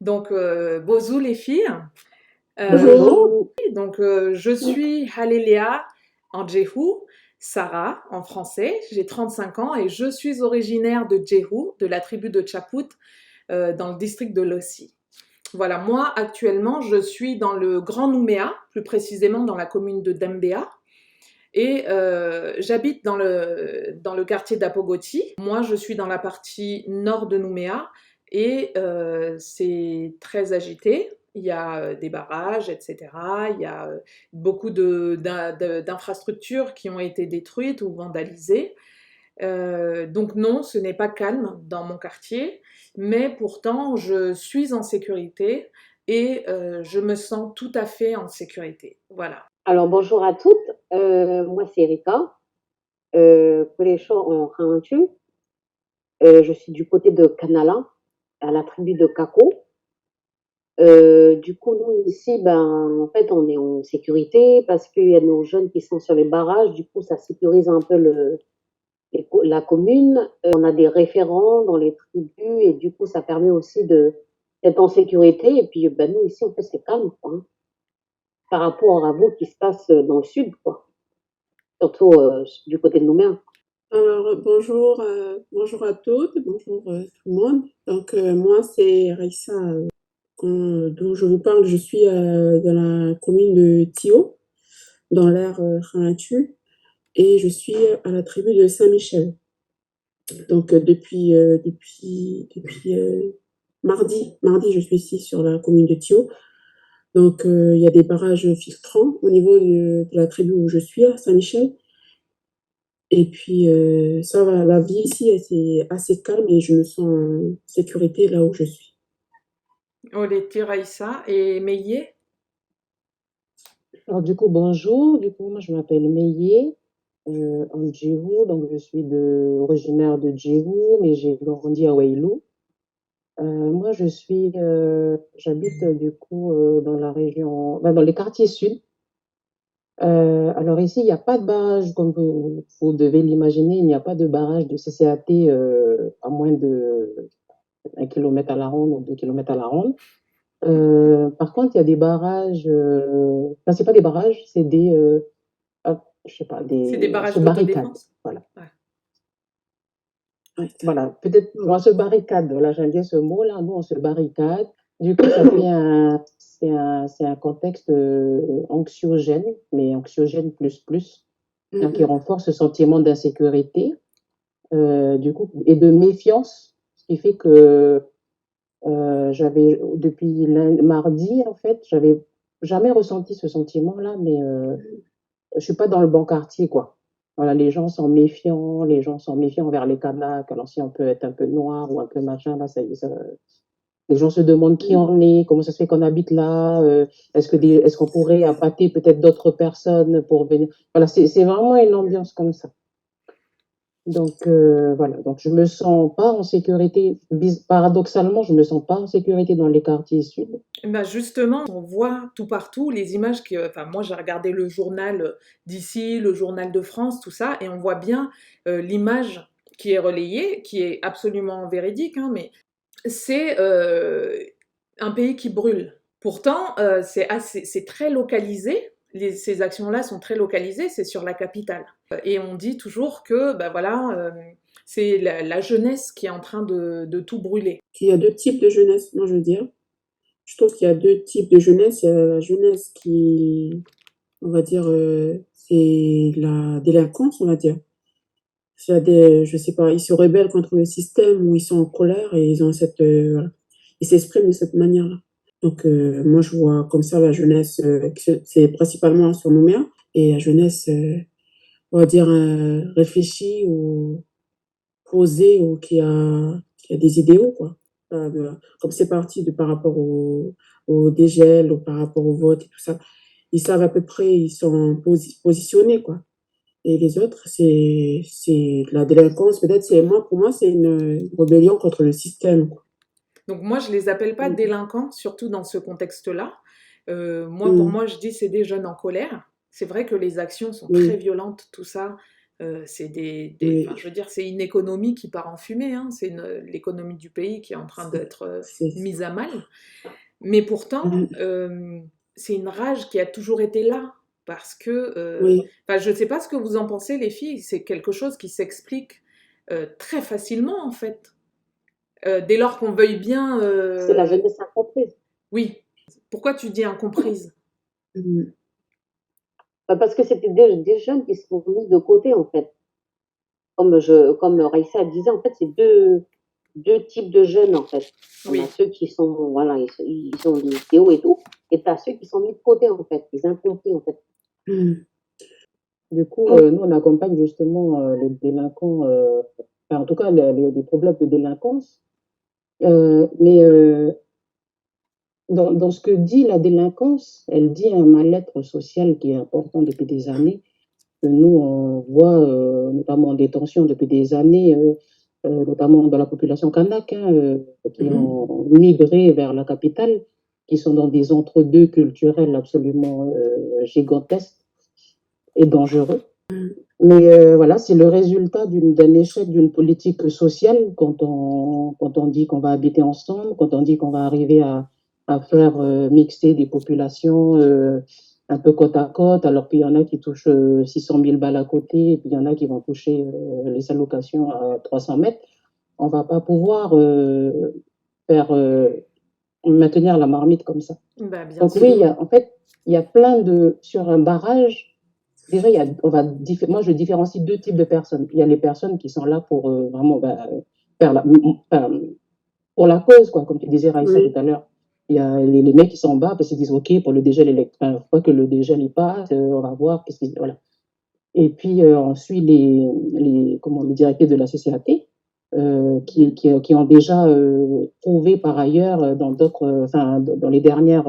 Donc, bonjour les filles. Bonjour. Je suis Halelia en Jehu, Sarah en français. J'ai 35 ans et je suis originaire de Jehu, de la tribu de Chaput, dans le district de Lossi. Voilà, moi actuellement je suis dans le Grand Nouméa, plus précisément dans la commune de Dembéa. Et j'habite dans le quartier d'Apogoti. Moi, je suis dans la partie nord de Nouméa et c'est très agité. Il y a des barrages, etc. Il y a beaucoup d'infrastructures qui ont été détruites ou vandalisées. Donc non, ce n'est pas calme dans mon quartier, mais pourtant, je suis en sécurité et je me sens tout à fait en sécurité. Voilà. Alors, bonjour à toutes. Moi, c'est Erika. Pélécho en Rantu. Je suis du côté de Canala, à la tribu de Kako. Du coup, nous, ici, en fait, on est en sécurité parce qu'il y a nos jeunes qui sont sur les barrages. Du coup, ça sécurise un peu la commune. On a des référents dans les tribus et du coup, ça permet aussi d'être en sécurité. Et puis, nous, ici, en fait, c'est calme, quoi, hein, par rapport à vous qui se passe dans le sud, quoi. Surtout du côté de Nouméa. Alors, bonjour, bonjour à toutes, bonjour tout le monde. Moi, c'est Raissa, dont je vous parle. Je suis dans la commune de Thio, dans l'aire Ranatu, et je suis à la tribu de Saint-Michel. Depuis mardi, je suis ici sur la commune de Thio. Il y a des barrages filtrants au niveau de la tribu où je suis, à Saint-Michel. Et puis, ça va, la vie ici, c'est assez calme et je me sens en sécurité là où je suis. Oleti Raissa et Meillé. Alors, du coup, bonjour. Du coup, moi, je m'appelle Meye, en Djihou. Donc, je suis originaire de Djihou, mais j'ai grandi à Wailou. Moi, j'habite du coup dans la région, dans les quartiers sud. Alors ici, il n'y a pas de barrage, comme vous devez l'imaginer, il n'y a pas de barrage de CCAT à moins de 1 kilomètre à la ronde ou 2 kilomètres à la ronde. Par contre, il y a des barrages, enfin, c'est pas des barrages, c'est je sais pas, C'est des on se barrages barricade. d'autodéfense. Voilà. Ouais. Ouais. Voilà. Peut-être, on se barricade. Voilà, j'aime bien ce mot-là. Nous, on se barricade. Du coup, ça fait c'est un contexte anxiogène, mais anxiogène plus, hein, qui renforce ce sentiment d'insécurité, du coup, et de méfiance, ce qui fait que depuis mardi, en fait, j'avais jamais ressenti ce sentiment-là, mais je suis pas dans le bon quartier, quoi. Voilà, les gens sont méfiants envers les Kanaks. Alors, si on peut être un peu noir ou un peu machin, là, les gens se demandent qui on est, comment ça se fait qu'on habite là, est-ce qu'on pourrait appâter peut-être d'autres personnes pour venir. Voilà, c'est vraiment une ambiance comme ça. Donc, voilà. Donc, je me sens pas en sécurité. Paradoxalement, je me sens pas en sécurité dans les quartiers sud. Ben justement, on voit tout partout les images enfin moi j'ai regardé le journal d'ici, le journal de France, tout ça, et on voit bien l'image qui est relayée, qui est absolument véridique, hein, mais c'est un pays qui brûle. Pourtant, c'est très localisé. Ces actions-là sont très localisées, c'est sur la capitale. Et on dit toujours que, ben voilà, c'est la jeunesse qui est en train de tout brûler. Il y a deux types de jeunesse, moi je veux dire. Je trouve qu'il y a deux types de jeunesse. Il y a la jeunesse qui, on va dire, c'est la délinquance, on va dire. Je sais pas, ils se rebellent contre le système ou ils sont en colère et ils ont voilà. Ils s'expriment de cette manière-là. Moi, je vois comme ça la jeunesse, c'est principalement sur Nouméa, et la jeunesse, on va dire, réfléchie ou posée ou qui a des idéaux, quoi. Comme c'est parti par rapport au dégel ou par rapport au vote et tout ça, ils savent à peu près, ils sont positionnés, quoi. Et les autres, c'est de la délinquance. Peut-être, pour moi, c'est une rébellion contre le système, quoi. Donc moi, je les appelle pas Mm. délinquants, surtout dans ce contexte-là. Pour Mm. moi, je dis c'est des jeunes en colère. C'est vrai que les actions sont très Oui. violentes, tout ça. Oui, enfin, je veux dire, c'est une économie qui part en fumée, hein. C'est l'économie du pays qui est en train c'est, d'être c'est, mise à mal. Mais pourtant, mm, c'est une rage qui a toujours été là. Parce que, oui, enfin, je ne sais pas ce que vous en pensez, les filles, c'est quelque chose qui s'explique très facilement, en fait. Dès lors qu'on veuille bien... C'est la jeunesse incomprise. Oui. Pourquoi tu dis incomprise? mm, Parce que c'était des jeunes qui sont mis de côté, en fait. Comme Raïssa disait, en fait, c'est deux types de jeunes, en fait. On a Oui. ceux qui sont, voilà, ils ont des idéaux et tout, et tu as ceux qui sont mis de côté, en fait, les incompris, en fait. mm, Du coup, nous, on accompagne justement les délinquants, enfin, en tout cas les problèmes de délinquance. Mais dans ce que dit la délinquance, elle dit un mal-être social qui est important depuis des années. Que nous, on voit notamment en détention depuis des années, notamment dans la population kanak, hein, qui Mhm. ont migré vers la capitale, qui sont dans des entre-deux culturels absolument gigantesques et dangereux. Mais voilà, c'est le résultat d'un échec d'une politique sociale quand on dit qu'on va habiter ensemble, quand on dit qu'on va arriver à faire mixer des populations un peu côte à côte, alors qu'il y en a qui touchent 600 000 balles à côté, et puis il y en a qui vont toucher les allocations à 300 mètres. On va pas pouvoir faire maintenir la marmite comme ça. Bah, bien Donc oui, sûr. en fait, il y a plein de... Sur un barrage, déjà, moi, je différencie deux types de personnes. Il y a les personnes qui sont là pour vraiment faire enfin, pour la cause, quoi, comme tu disais, Raïssa, tout oui, à l'heure. Il y a les mecs qui sont en bas parce qu'ils disent, OK, pour le dégel électrique, enfin, faut pas que le dégel il passe, on va voir, voilà. Et puis ensuite, comment, les directives de la CCAT, qui ont déjà prouvé par ailleurs dans d'autres, enfin, dans les dernières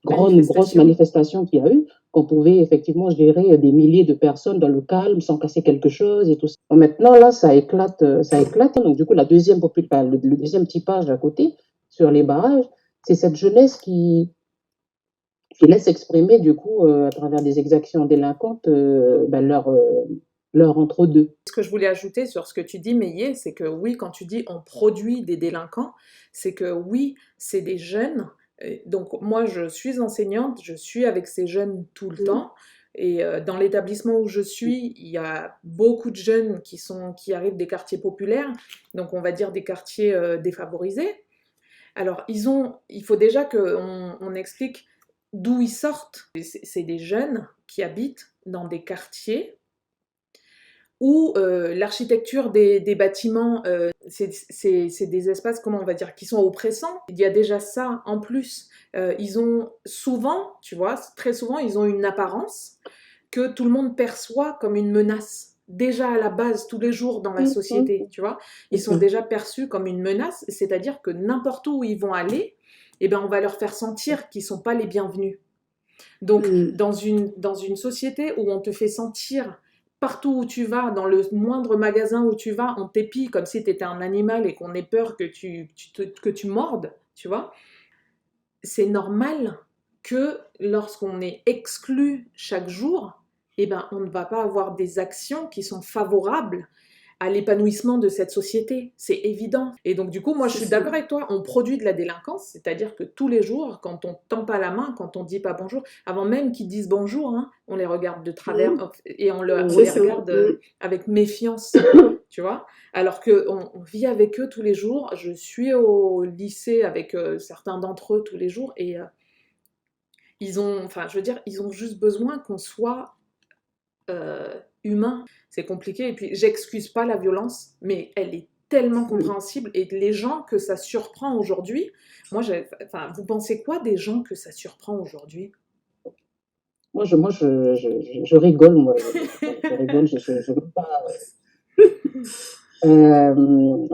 grosses Manifestation. manifestations qu'il y a eu, qu'on pouvait effectivement gérer des milliers de personnes dans le calme sans casser quelque chose et tout ça. Bon, maintenant, là, ça éclate, ça éclate. Donc, du coup, enfin, le deuxième typage à côté, sur les barrages, c'est cette jeunesse qui laisse exprimer, du coup, à travers des exactions délinquantes, leur entre-deux. Ce que je voulais ajouter sur ce que tu dis, Meillet, c'est que oui, quand tu dis on produit des délinquants, c'est que oui, c'est des jeunes. Donc moi, je suis enseignante, je suis avec ces jeunes tout le mm, temps. Et dans l'établissement où je suis, il y a beaucoup de jeunes qui arrivent des quartiers populaires, donc on va dire des quartiers défavorisés. Alors, il faut déjà qu'on explique d'où ils sortent. C'est des jeunes qui habitent dans des quartiers où l'architecture des bâtiments, c'est des espaces, comment on va dire, qui sont oppressants. Il y a déjà ça en plus. Ils ont souvent, tu vois, très souvent, ils ont une apparence que tout le monde perçoit comme une menace. Déjà à la base, tous les jours dans la société, tu vois, ils c'est sont ça. déjà perçus comme une menace, c'est-à-dire que n'importe où ils vont aller, eh ben, on va leur faire sentir qu'ils ne sont pas les bienvenus. Donc, Mm, dans une société où on te fait sentir partout où tu vas, dans le moindre magasin où tu vas, on t'épie comme si tu étais un animal et qu'on ait peur que tu mordes, tu vois, c'est normal que lorsqu'on est exclu chaque jour, eh ben, on ne va pas avoir des actions qui sont favorables à l'épanouissement de cette société. C'est évident. Et donc, du coup, moi, je c'est suis ça. d'accord avec toi. On produit de la délinquance, c'est-à-dire que tous les jours, quand on tend pas la main, quand on dit pas bonjour, avant même qu'ils disent bonjour, hein, on les regarde de travers Mm, et on Mhm. c'est les ça. regarde avec méfiance. Tu vois, alors qu'on vit avec eux tous les jours. Je suis au lycée avec certains d'entre eux tous les jours et enfin, je veux dire, ils ont juste besoin qu'on soit humain. C'est compliqué. Et puis, j'excuse pas la violence, mais elle est tellement Mm. compréhensible. Et les gens que ça surprend aujourd'hui, enfin, vous pensez quoi des gens que ça surprend aujourd'hui? Je rigole, moi. Je rigole, je veux pas.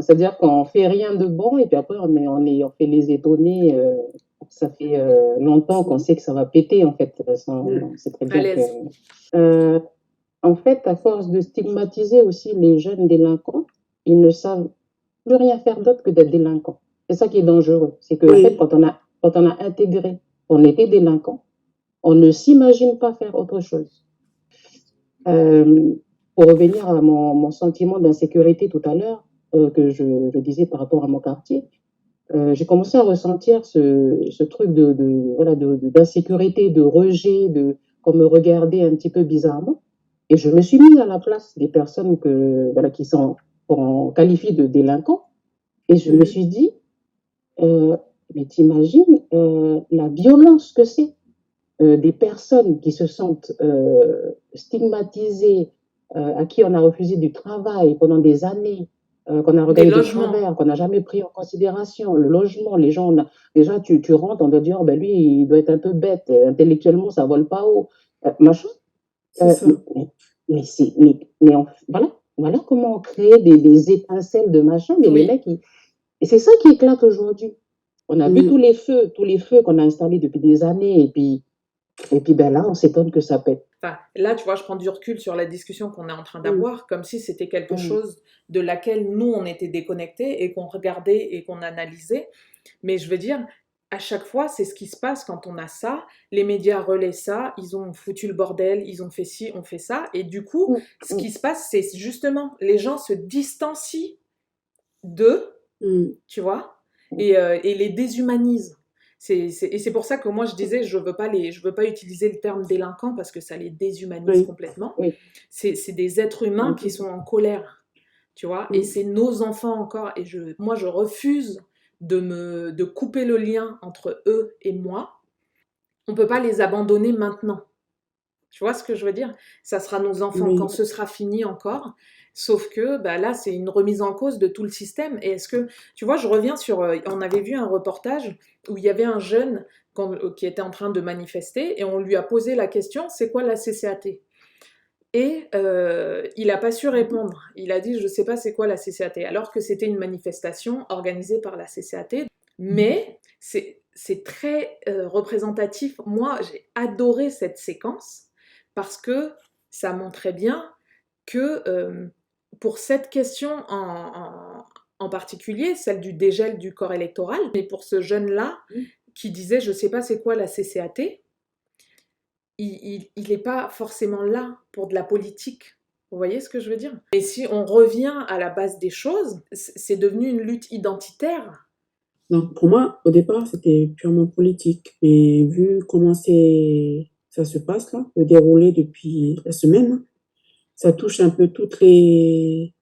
C'est-à-dire qu'on fait rien de bon et puis après on fait les étonnés. Ça fait longtemps qu'on sait que ça va péter en fait. Mm. On sait très À bien que. l'aise. Euh, En fait, à force de stigmatiser aussi les jeunes délinquants, ils ne savent plus rien faire d'autre que d'être délinquants. C'est ça qui est dangereux. C'est que en fait, Oui, quand on a intégré qu'on était délinquant, on ne s'imagine pas faire autre chose. Euh, pour revenir à mon sentiment d'insécurité tout à l'heure, que je disais par rapport à mon quartier, j'ai commencé à ressentir ce truc voilà, d'insécurité, de rejet, qu'on me regardait un petit peu bizarrement. Et je me suis mise à la place des personnes voilà, qu'on qualifie de délinquants. Et je me Mhm. suis dit, mais t'imagines la violence que c'est des personnes qui se sentent stigmatisées, à qui on a refusé du travail pendant des années, qu'on a Des regardé de logements. travers, qu'on n'a jamais pris en considération. Le logement, les gens, déjà, tu rentres, on doit dire, oh, ben lui, il doit être un peu bête, intellectuellement, ça vole pas haut, machin. C'est ça. Voilà comment on crée des étincelles de machin, mais les Oui. mecs, et c'est ça qui éclate aujourd'hui. On a vu Mm. tous les feux qu'on a installés depuis des années, et puis ben là, on s'étonne que ça pète. Enfin, là, tu vois, je prends du recul sur la discussion qu'on est en train Mm. d'avoir, comme si c'était quelque Mm. chose de laquelle nous, on était déconnectés et qu'on regardait et qu'on analysait. Mais je veux dire, à chaque fois, c'est ce qui se passe quand on a ça. Les médias relaient ça, ils ont foutu le bordel, ils ont fait ci, on fait ça. Et du coup, ce Mm. qui se passe, c'est justement, les gens se distancient d'eux, Mm. tu vois, Mm. et les déshumanisent. Et c'est pour ça que moi je disais, je veux pas utiliser le terme délinquant parce que ça les déshumanise Oui. complètement. Oui. C'est des êtres humains Mm. qui sont en colère, tu vois, et Mm. c'est nos enfants encore. Et moi je refuse de couper le lien entre eux et moi. On peut pas les abandonner maintenant. Tu vois ce que je veux dire? Ça sera nos enfants quand Oui. ce sera fini encore. Sauf que bah là, c'est une remise en cause de tout le système. Et est-ce que, tu vois, je reviens sur, on avait vu un reportage où il y avait un jeune qui était en train de manifester et on lui a posé la question, c'est quoi la CCAT? Et il n'a pas su répondre. Il a dit, je ne sais pas c'est quoi la CCAT, alors que c'était une manifestation organisée par la CCAT. Mais c'est très représentatif. Moi, j'ai adoré cette séquence parce que ça montrait bien que pour cette question en particulier, celle du dégel du corps électoral, mais pour ce jeune-là qui disait, je ne sais pas c'est quoi la CCAT, il n'est pas forcément là pour de la politique. Vous voyez ce que je veux dire? Et si on revient à la base des choses, c'est devenu une lutte identitaire. Non, pour moi, au départ, c'était purement politique. Mais vu comment ça se passe là, le déroulé depuis la semaine, ça touche un peu toutes les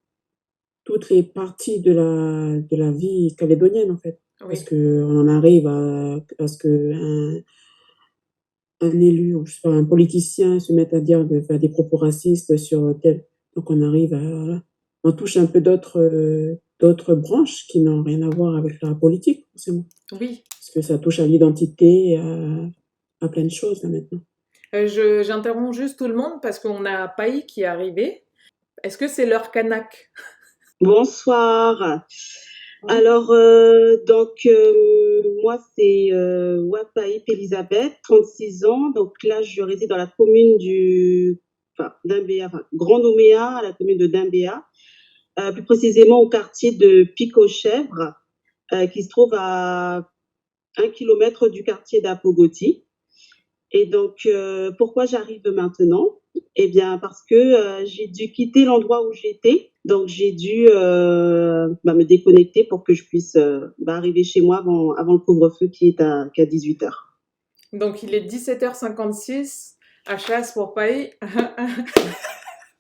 parties de la vie calédonienne, en fait. Parce Oui. qu'on en arrive à ce un élu, ou je sais pas, un politicien se mette à dire de faire des propos racistes sur tel. Donc on arrive voilà. On touche un peu d'autres branches qui n'ont rien à voir avec la politique, forcément. Oui. Parce que ça touche à l'identité, à plein de choses, là, maintenant. J'interromps juste tout le monde parce qu'on a Paï qui est arrivé. Est-ce que c'est l'heure Kanak? Bonsoir. Alors, moi, c'est Wapaïp Elisabeth, 36 ans. Donc là, je réside dans la commune d'Imbéa, Grand Nouméa, à la commune de Dimbéa, plus précisément au quartier de Pic-aux-Chèvres, qui se trouve à 1 kilomètre du quartier d'Apogoti. Et donc, pourquoi j'arrive maintenant? Eh bien, parce que j'ai dû quitter l'endroit où j'étais. Donc, j'ai dû me déconnecter pour que je puisse arriver chez moi avant le couvre-feu qui est à 18h. Donc, il est 17h56 à Chasse pour Paï.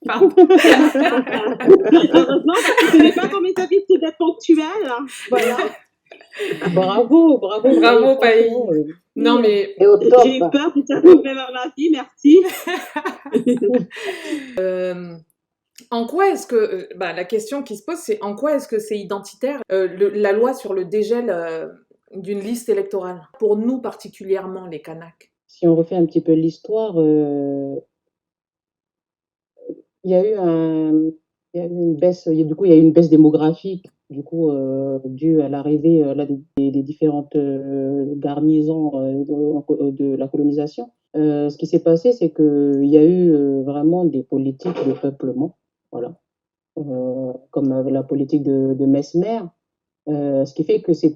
Pardon. Heureusement, parce que ce n'est pas dans mes habitudes d'être ponctuelle. Voilà. Bravo, Bravo, Paï. Non, mais j'ai eu peur de t'arriver vers la vie, merci. En quoi est-ce que, la question qui se pose, c'est en quoi est-ce que c'est identitaire la loi sur le dégel d'une liste électorale, pour nous particulièrement, les Kanaks? Si on refait un petit peu l'histoire, il y a eu une baisse, du coup, il y a eu une baisse démographique, du coup, due à l'arrivée des différentes garnisons de la colonisation. Ce qui s'est passé, c'est qu'il y a eu vraiment des politiques de peuplement, voilà, comme la politique de Mesmer. Ce qui fait que ça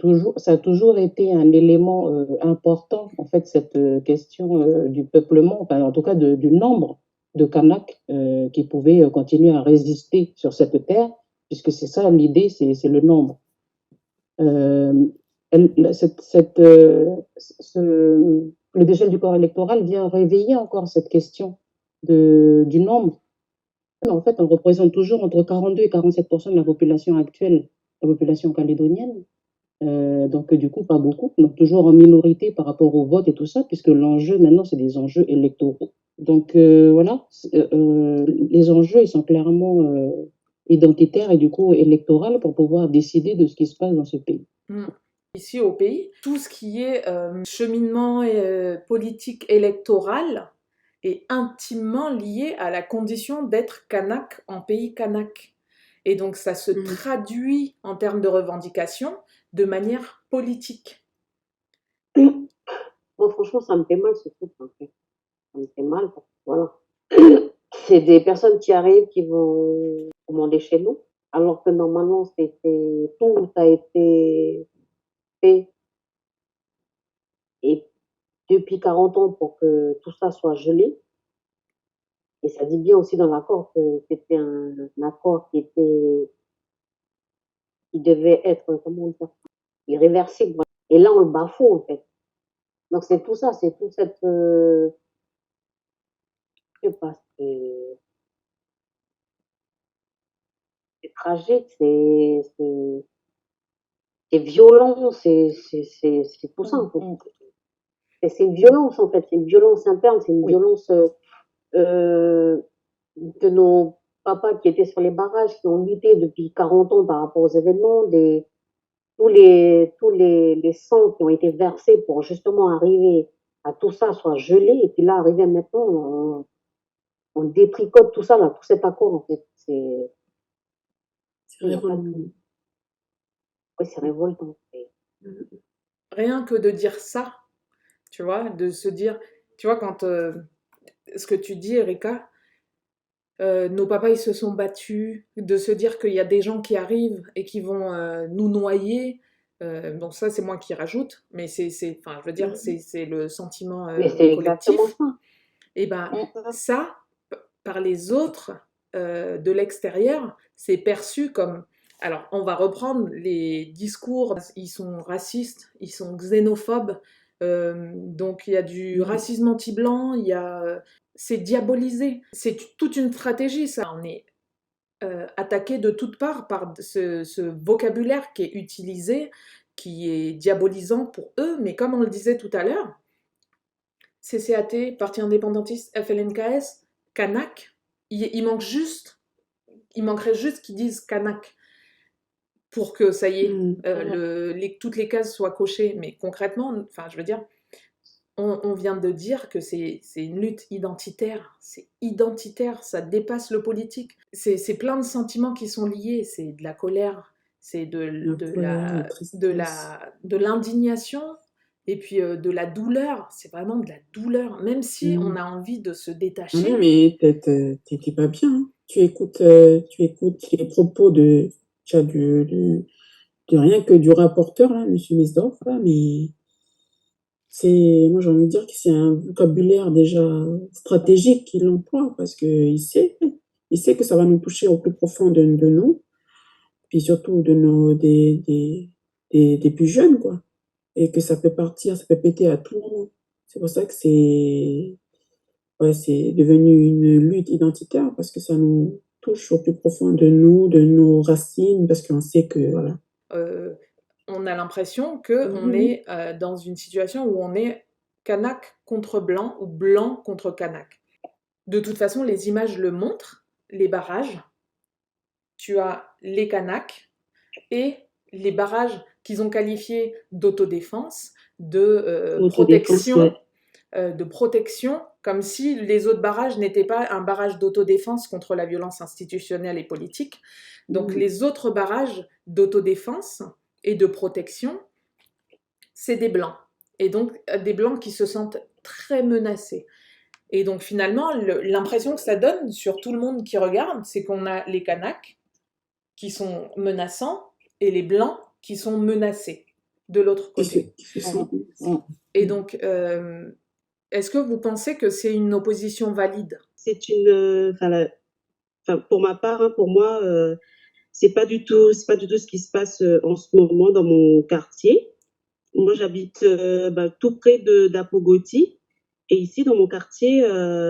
a toujours été un élément important, en fait, cette question du peuplement, enfin, en tout cas du nombre de Kanaks qui pouvaient continuer à résister sur cette terre, puisque c'est ça l'idée, c'est le nombre. Le dégel du corps électoral vient réveiller encore cette question du nombre. En fait, on représente toujours entre 42 et 47% de la population actuelle, la population calédonienne. Donc, du coup, pas beaucoup. Donc, toujours en minorité par rapport au vote et tout ça, puisque l'enjeu, maintenant, c'est des enjeux électoraux. Donc, voilà, les enjeux, ils sont clairement identitaires et du coup électoraux pour pouvoir décider de ce qui se passe dans ce pays. Ici au pays, tout ce qui est cheminement politique électoral est intimement lié à la condition d'être kanak en pays kanak. Et donc ça se traduit en termes de revendications de manière politique. Bon, franchement, ça me fait mal ce truc, en fait. Ça me fait mal parce que, voilà. C'est des personnes qui arrivent qui vont commander chez nous, alors que normalement, tout a été fait et depuis 40 ans pour que tout ça soit gelé. Et ça dit bien aussi dans l'accord que c'était un accord qui devait être, comment dire, irréversible. Et là, on le bafoue, en fait. Donc, c'est tout ça, c'est toute cette, je sais pas, c'est tragique, c'est violent, c'est tout ça, en fait. C'est une violence, en fait, c'est une violence interne, c'est une violence de nos papas qui étaient sur les barrages, qui ont lutté depuis 40 ans par rapport aux événements, tous les sangs qui ont été versés pour justement arriver à tout ça soit gelé, et puis là, arriver maintenant, on détricote tout ça, là, tout cet accord, en fait. C'est révoltant. Oui, c'est révoltant. Rien que de dire ça, tu vois, de se dire, tu vois, quand ce que tu dis, Erika, nos papas ils se sont battus, de se dire qu'il y a des gens qui arrivent et qui vont nous noyer. Bon, ça c'est moi qui rajoute, mais enfin, je veux dire, c'est le sentiment Mais c'est collectif. exactement ça. Et ben ça, par les autres de l'extérieur, c'est perçu comme. Alors, on va reprendre les discours. Ils sont racistes, ils sont xénophobes. Donc, il y a du racisme anti-blanc, il y a. C'est diabolisé. C'est toute une stratégie, ça. On est attaqué de toutes parts par ce vocabulaire qui est utilisé, qui est diabolisant pour eux. Mais comme on le disait tout à l'heure, CCAT, Parti indépendantiste, FLNKS, Kanak, il manquerait juste qu'ils disent Kanak pour que ça y est, toutes les cases soient cochées. Mais concrètement, enfin, je veux dire, on vient de dire que c'est une lutte identitaire. C'est identitaire, ça dépasse le politique. C'est plein de sentiments qui sont liés. C'est de la colère, c'est de l'indignation. Et puis de la douleur, c'est vraiment de la douleur, même si on a envie de se détacher. Non, mais t'es pas bien. Hein. Tu écoutes les propos de rien que du rapporteur, là, M. Misdorf, là, mais moi j'ai envie de dire que c'est un vocabulaire déjà stratégique qu'il emploie, parce qu'il sait que ça va nous toucher au plus profond de nous, puis surtout des plus jeunes, quoi. Et que ça peut péter à tout moment. C'est pour ça que c'est devenu une lutte identitaire, parce que ça nous touche au plus profond de nous, de nos racines, parce qu'on sait que, voilà. On a l'impression qu'on est dans une situation où on est Kanak contre blanc ou blanc contre Kanak. De toute façon, les images le montrent, les barrages. Tu as les Kanaks et les barrages qu'ils ont qualifiés d'autodéfense, de protection, comme si les autres barrages n'étaient pas un barrage d'autodéfense contre la violence institutionnelle et politique. Donc les autres barrages d'autodéfense et de protection, c'est des blancs. Et donc des blancs qui se sentent très menacés. Et donc finalement, l'impression que ça donne sur tout le monde qui regarde, c'est qu'on a les Kanaks qui sont menaçants et les blancs qui sont menacés de l'autre côté. Et donc, Est-ce que vous pensez que c'est une opposition valide? C'est pour ma part, hein, pour moi, c'est pas du tout ce qui se passe en ce moment dans mon quartier. Moi, j'habite tout près d'Apogoti. Et ici, dans mon quartier,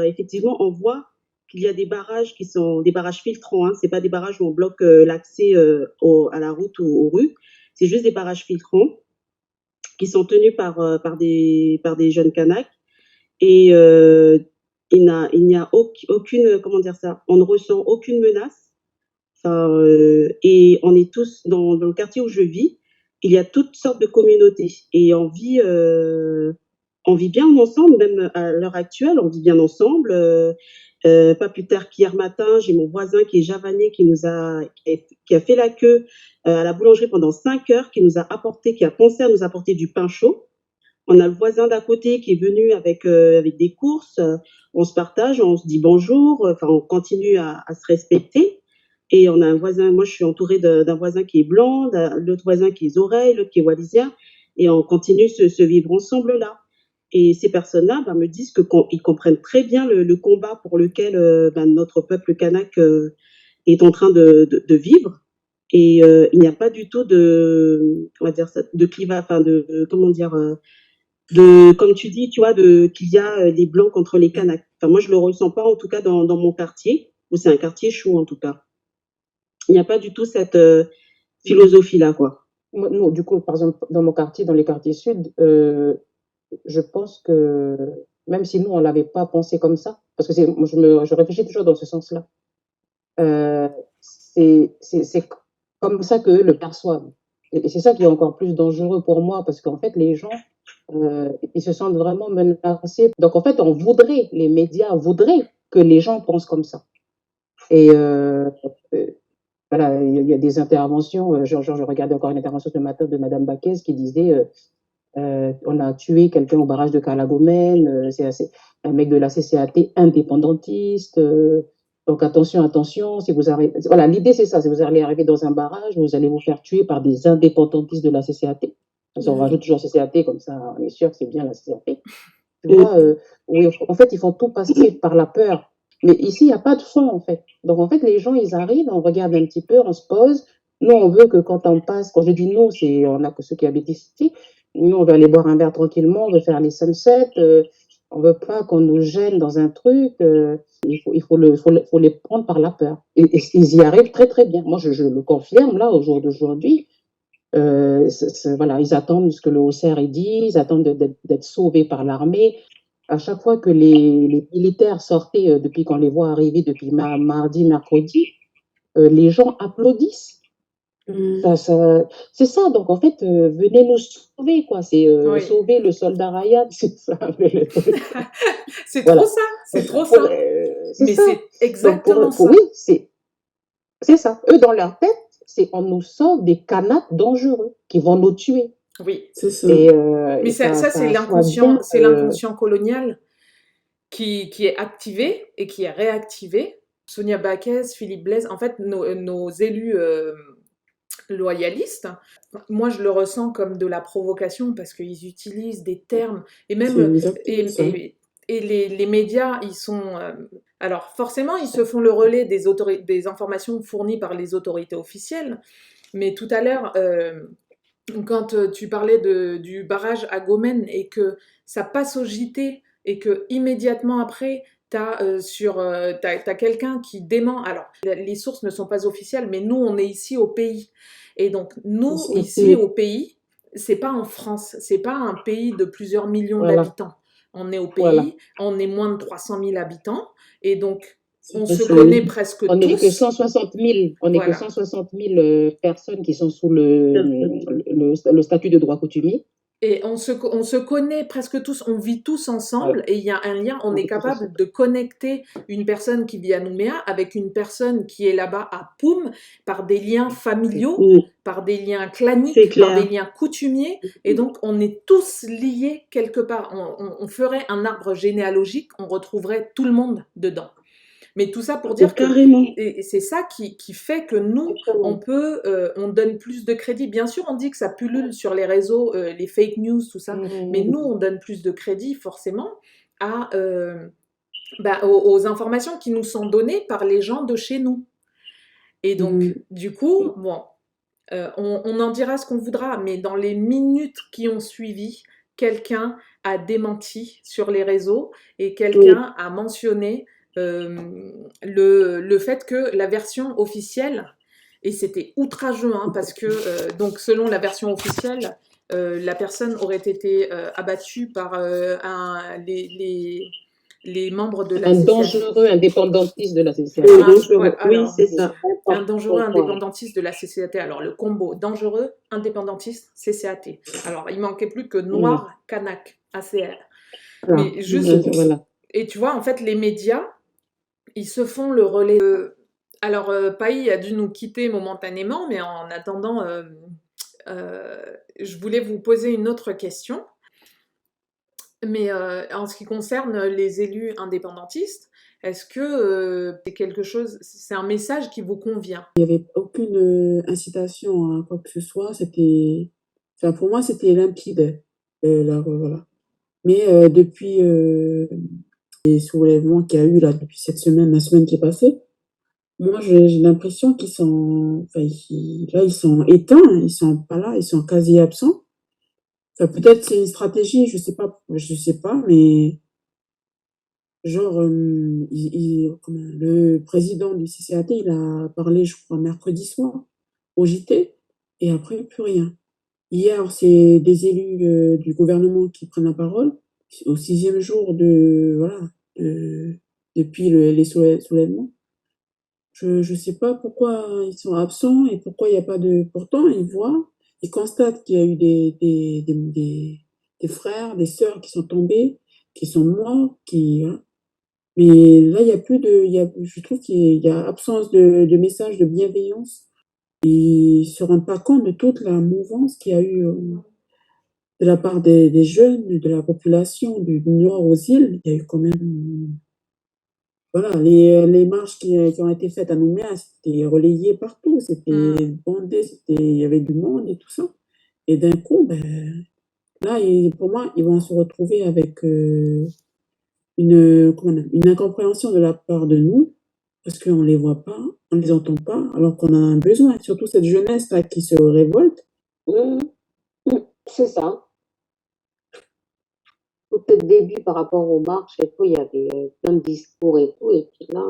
effectivement, on voit qu'il y a des barrages qui sont des barrages filtrants. Hein. C'est pas des barrages où on bloque l'accès à la route ou aux rues. C'est juste des barrages filtrants qui sont tenus par des jeunes Kanaks. Et il n'y a aucune, comment dire ça, on ne ressent aucune menace. Et on est tous dans le quartier où je vis. Il y a toutes sortes de communautés et on vit bien ensemble, même à l'heure actuelle, on vit bien ensemble. Pas plus tard qu'hier matin, j'ai mon voisin qui est javanais qui a fait la queue à la boulangerie pendant 5 heures, qui a pensé à nous apporter du pain chaud. On a le voisin d'à côté qui est venu avec des courses. On se partage, on se dit bonjour. Enfin, on continue à se respecter. Et on a un voisin, moi je suis entourée d'un voisin qui est blanc, l'autre voisin qui est oreille, l'autre qui est wallisien. Et on continue ce vivre ensemble là. Et ces personnes-là me disent qu'ils comprennent très bien le combat pour lequel notre peuple kanak est en train de vivre. Et il n'y a pas du tout on va dire ça, de clivage, comment dire, comme tu dis, tu vois, qu'il y a les blancs contre les Kanaks. Enfin, moi, je le ressens pas, en tout cas, dans mon quartier, où c'est un quartier chaud, en tout cas. Il n'y a pas du tout cette philosophie-là, quoi. Non, du coup, par exemple, dans mon quartier, dans les quartiers sud, je pense que même si nous, on l'avait pas pensé comme ça, parce que je réfléchis toujours dans ce sens-là, c'est comme ça qu'eux le perçoivent. Et c'est ça qui est encore plus dangereux pour moi, parce qu'en fait, les gens, ils se sentent vraiment menacés. Donc, en fait, les médias voudraient que les gens pensent comme ça. Et voilà, il y a des interventions, je regardais encore une intervention ce matin de Madame Baquez qui disait on a tué quelqu'un au barrage de Carlagomène, c'est un mec de la CCAT indépendantiste, donc attention, si vous arrivez, voilà, l'idée c'est ça, si vous allez arriver dans un barrage, vous allez vous faire tuer par des indépendantistes de la CCAT. On rajoute toujours CCAT, comme ça on est sûr que c'est bien la CCAT. Tu vois, oui, en fait, ils font tout passer par la peur. Mais ici, il n'y a pas de fond, en fait. Donc, en fait, les gens, ils arrivent, on regarde un petit peu, on se pose. Nous, on veut que quand on passe, quand je dis nous, on a que ceux qui habitent ici. Nous, on veut aller boire un verre tranquillement, on veut faire les sunsets. On veut pas qu'on nous gêne dans un truc. Il faut les prendre par la peur. Et ils y arrivent très, très bien. Moi, je le confirme, là, au jour d'aujourd'hui. Voilà, ils attendent ce que le HCR dit, ils attendent d'être sauvés par l'armée. À chaque fois que les militaires sortaient, depuis qu'on les voit arriver, depuis mardi, mercredi, les gens applaudissent. C'est ça, donc en fait, venez nous sauver, quoi. C'est Oui. sauver le soldat Ryan, c'est ça. C'est Voilà. trop ça, c'est trop ça. Mais ça. c'est exactement ça. Oui, c'est ça. Eux, dans leur tête, on nous sort des Kanaks dangereux qui vont nous tuer. Oui. C'est ça. Mais ça c'est l'inconscient, c'est l'inconscient colonial qui est activé et qui est réactivé. Sonia Baquez, Philippe Blaise, en fait, nos élus loyalistes, moi je le ressens comme de la provocation parce qu'ils utilisent des termes et même les médias, ils sont alors forcément ils se font le relais des informations fournies par les autorités officielles, mais tout à l'heure quand tu parlais du barrage à Gomène et que ça passe au JT et que immédiatement après t'as quelqu'un qui dément. Alors, les sources ne sont pas officielles, mais nous, on est ici au pays. Et donc, nous, ici au pays, c'est pas en France, c'est pas un pays de plusieurs millions d'habitants. On est au pays, on est moins de 300 000 habitants, et donc, on se connaît presque tous. On n'est que 160 000 personnes qui sont sous le statut de droit coutumier. Et on se connaît presque tous, on vit tous ensemble, et il y a un lien, on est capable de connecter une personne qui vit à Nouméa avec une personne qui est là-bas à Poum par des liens familiaux, par des liens claniques, par des liens coutumiers, et donc on est tous liés quelque part. On ferait un arbre généalogique, on retrouverait tout le monde dedans. Mais tout ça pour dire que et c'est ça qui fait que nous, on donne plus de crédit. Bien sûr, on dit que ça pullule sur les réseaux, les fake news, tout ça, mais nous, on donne plus de crédit, forcément, aux informations qui nous sont données par les gens de chez nous. Et donc, Mhm. du coup, bon, on en dira ce qu'on voudra, mais dans les minutes qui ont suivi, quelqu'un a démenti sur les réseaux et Oui. quelqu'un a mentionné le fait que la version officielle, et c'était outrageux, hein, parce que, donc, selon la version officielle, la personne aurait été abattue par les membres de la Un CCAT. dangereux indépendantiste de la Oui, CCAT. Ouais, dangereux. Oui, alors, c'est C'est ça. un dangereux important, ouais. indépendantiste de la CCAT. Alors, le combo dangereux indépendantiste CCAT. Alors, il manquait plus que noir kanak ACR. Voilà. Mais juste, Voilà. et tu vois, en fait, les médias, ils se font le relais. Alors, Paï a dû nous quitter momentanément, mais en attendant, je voulais vous poser une autre question. Mais en ce qui concerne les élus indépendantistes, est-ce que c'est quelque chose, c'est un message qui vous convient? Il n'y avait aucune incitation à quoi que ce soit. Enfin, pour moi, c'était limpide. Voilà. Mais depuis les soulèvements qu'il y a eu là, depuis cette semaine, la semaine qui est passée, moi, j'ai l'impression qu'ils sont, enfin, là, ils sont éteints, ils sont pas là, ils sont quasi absents. Enfin, peut-être c'est une stratégie, je sais pas, mais genre, le président du CCAT, il a parlé, je crois, mercredi soir au JT, et après, plus rien. Hier, c'est des élus du gouvernement qui prennent la parole au 6e jour voilà, depuis les soulèvements. Je sais pas pourquoi ils sont absents et pourquoi il n'y a pas de. Pourtant, ils constatent qu'il y a eu des frères, des sœurs qui sont tombés, qui sont morts, hein. Mais là, il y a plus de. Je trouve qu'il y a absence de message de bienveillance. Ils se rendent pas compte de toute la mouvance qu'il y a eu de la part des jeunes, de la population du nord aux îles. Il y a eu quand même. Voilà, les marches qui ont été faites à Nouméa, c'était relayé partout, c'était bondé, il y avait du monde et tout ça. Et d'un coup, ben, là, pour moi, ils vont se retrouver avec une incompréhension de la part de nous, parce qu'on ne les voit pas, on ne les entend pas, alors qu'on a un besoin, surtout cette jeunesse-là qui se révolte. C'est ça. Au tout début, par rapport aux marches et tout, il y avait plein de discours et tout, et puis là,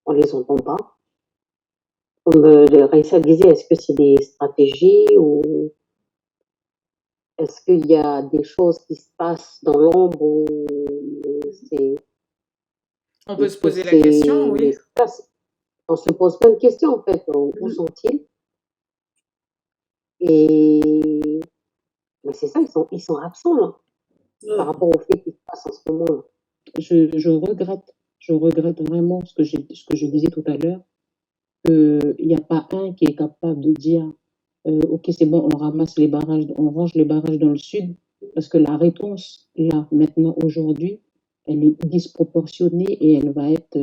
on les entend pas. Comme Raissa disait, est-ce que c'est des stratégies ou est-ce qu'il y a des choses qui se passent dans l'ombre ou c'est On peut se est-ce que poser la question, oui. on se pose plein de questions en fait, où sont-ils? Et mais c'est ça, ils sont absents là, par rapport au fait qui se passe en ce moment là. Je regrette vraiment ce que je disais tout à l'heure, qu'il n'y a pas un qui est capable de dire ok, c'est bon, on range les barrages dans le sud, parce que la réponse, là, maintenant, aujourd'hui, elle est disproportionnée et elle va être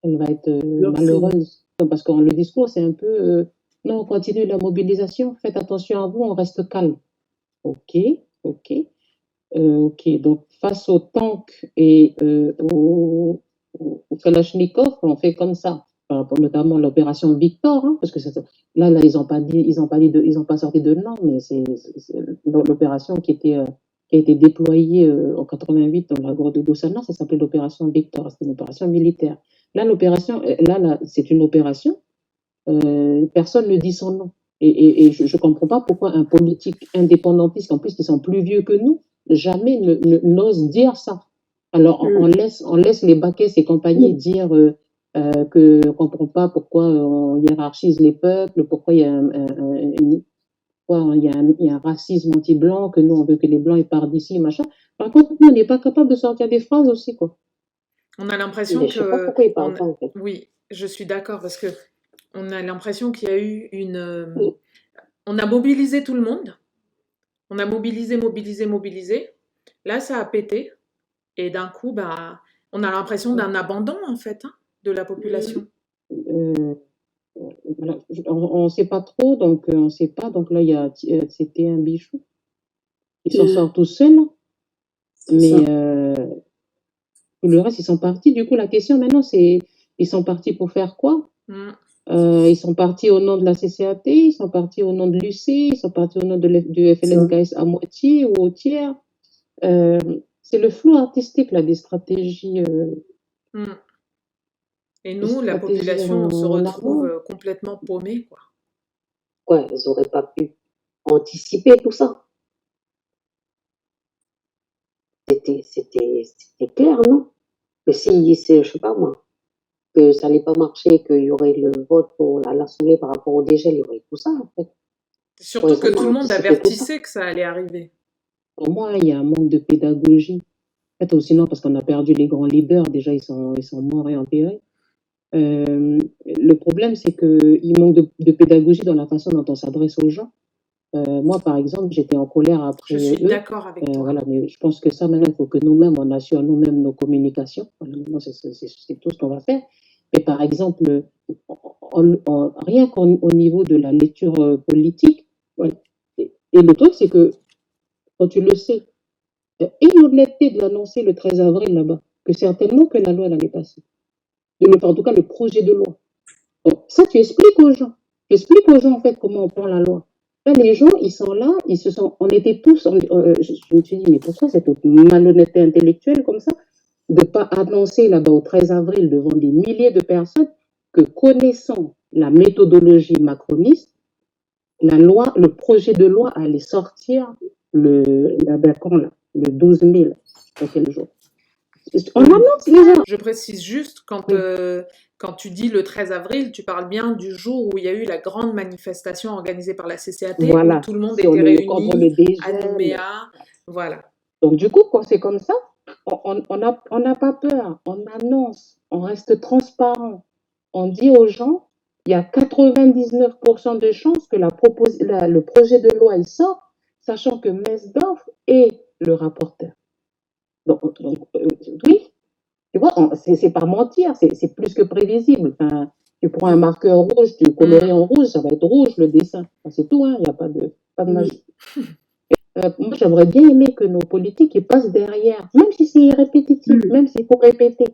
malheureuse. Parce que le discours, c'est un peu non, on continue la mobilisation, faites attention à vous, on reste calme. Ok, ok. Ok, donc face aux tanks et aux Kalachnikov, on fait comme ça. Notamment l'opération Victor, hein, parce que là, ils n'ont pas sorti de nom, mais c'est l'opération qui a été déployée en 88 dans la grotte de Goussana, ça s'appelait l'opération Victor, c'était une opération militaire. Là, c'est une opération, personne ne dit son nom. Et je ne comprends pas pourquoi un politique indépendantiste, en plus qui sont plus vieux que nous, jamais n'ose dire ça. Alors on laisse les Baquets et compagnie dire que ne comprend pas pourquoi on hiérarchise les peuples, pourquoi il y a un racisme anti-blanc, que nous on veut que les blancs ils partent d'ici, machin. Par contre, nous on n'est pas capable de sortir des phrases aussi, quoi. On a l'impression Mais je sais pas pourquoi ils parlent pas en fait. Oui, je suis d'accord, parce que on a l'impression qu'il y a eu on a mobilisé tout le monde. On a mobilisé. Là, ça a pété. Et d'un coup, bah, on a l'impression d'un abandon, en fait, hein, de la population. Voilà. On ne sait pas trop, donc on ne sait pas. Donc là, c'était un bichou. Il s'en sort tout seul. C'est ça. Mais tout le reste, ils sont partis. Du coup, la question maintenant, c'est, ils sont partis pour faire quoi? Mm. Ils sont partis au nom de la CCAT, ils sont partis au nom de l'UC, ils sont partis au nom du Ça. FLNKS à moitié ou au tiers. Euh, c'est le flou artistique, là, des stratégies, Mm. Et des nous, la stratégies population, on se en retrouve amont. complètement paumés, quoi. Ouais, ils n'auraient pas pu anticiper tout ça. C'était clair, non? Que si, je sais pas moi, que ça n'allait pas marcher, qu'il y aurait le vote pour l'Assemblée par rapport au dégel, il y aurait tout ça, en fait. Surtout Ils que ont tout pas le monde anticipé tout ça. avertissait que ça allait arriver. Pour moi, il y a un manque de pédagogie. En fait, aussi non, parce qu'on a perdu les grands leaders, déjà, ils sont morts et enterrés. Le problème, c'est qu'il manque de pédagogie dans la façon dont on s'adresse aux gens. Moi, par exemple, j'étais en colère Je après suis eux. d'accord avec toi. Voilà, mais je pense que ça, maintenant, il faut que nous-mêmes, on assure nous-mêmes nos communications. Voilà, maintenant, c'est tout ce qu'on va faire. Mais par exemple, rien qu'au niveau de la lecture politique, voilà. Et le truc, c'est que quand tu le sais, et l'honnêteté de l'annoncer le 13 avril là-bas, que certainement que la loi elle allait passer. En tout cas, le projet de loi. Donc, ça, tu expliques aux gens. Tu expliques aux gens, en fait, comment on prend la loi. Là, les gens, ils sont là, on était tous, je me suis dit, mais pourquoi cette malhonnêteté intellectuelle comme ça, de ne pas annoncer là-bas au 13 avril devant des milliers de personnes que connaissant la méthodologie macroniste, la loi, le projet de loi allait sortir le 12 000, quel jour. On annonce les gens. Je précise juste, Oui. quand tu dis le 13 avril, tu parles bien du jour où il y a eu la grande manifestation organisée par la CCAT, Voilà, où tout le monde sur était contre le réuni à dégel. Nouméa. Voilà. Donc, du coup, quand c'est comme ça, on n'a pas peur, on annonce, on reste transparent. On dit aux gens, il y a 99% de chances que le projet de loi il sort, sachant que Mesdorf est le rapporteur. Donc oui, tu vois, c'est pas mentir, c'est plus que prévisible. Enfin, tu prends un marqueur rouge, tu colories en rouge, ça va être rouge le dessin. Enfin, c'est tout, hein, il n'y a pas de magie. Moi, j'aimerais bien aimer que nos politiques ils passent derrière, même si c'est répétitif, même s'il faut répéter,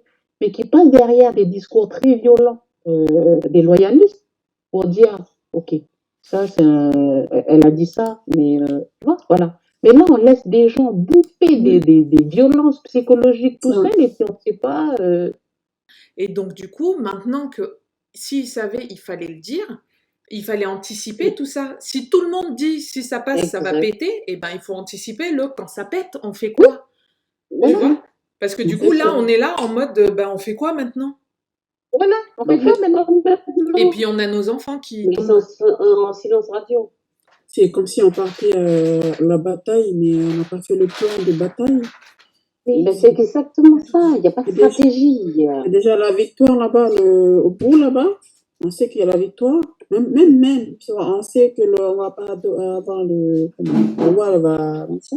mais qu'ils passent derrière des discours très violents des loyalistes pour dire, ok, ça, elle a dit ça, mais tu vois, voilà. Mais là, on laisse des gens bouffer des violences psychologiques tout seuls et puis on ne sait pas. Et donc, du coup, maintenant que s'ils savaient, il fallait le dire, il fallait anticiper tout ça. Si tout le monde dit si ça passe, ça va Exact. péter, eh ben il faut anticiper le quand ça pète, on fait quoi? Tu Voilà. vois? Parce que du coup, là, on est là en mode ben on fait quoi maintenant? Voilà, on fait Donc, quoi maintenant? Et puis on a nos enfants qui mais tombent. en silence radio. C'est comme si on partait à la bataille, mais on n'a pas fait le plan de bataille. Ben, c'est exactement ça. Il n'y a pas de stratégie. Il y a déjà la victoire là-bas, au bout là-bas. On sait qu'il y a la victoire. Même, on sait que on va pas avoir la loi, elle va avancer.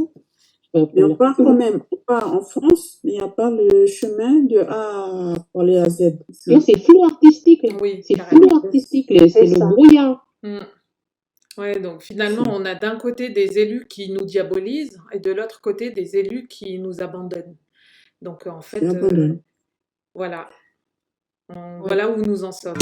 Mais on part quand même. On part en France, mais il n'y a pas le chemin de A pour aller à Z. Là, c'est flou artistique. Là. Oui, C'est carrément. flou artistique. C'est le ça. brouillard. Ouais, donc finalement, on a d'un côté des élus qui nous diabolisent et de l'autre côté des élus qui nous abandonnent. Donc en fait, voilà. Voilà où nous en sommes.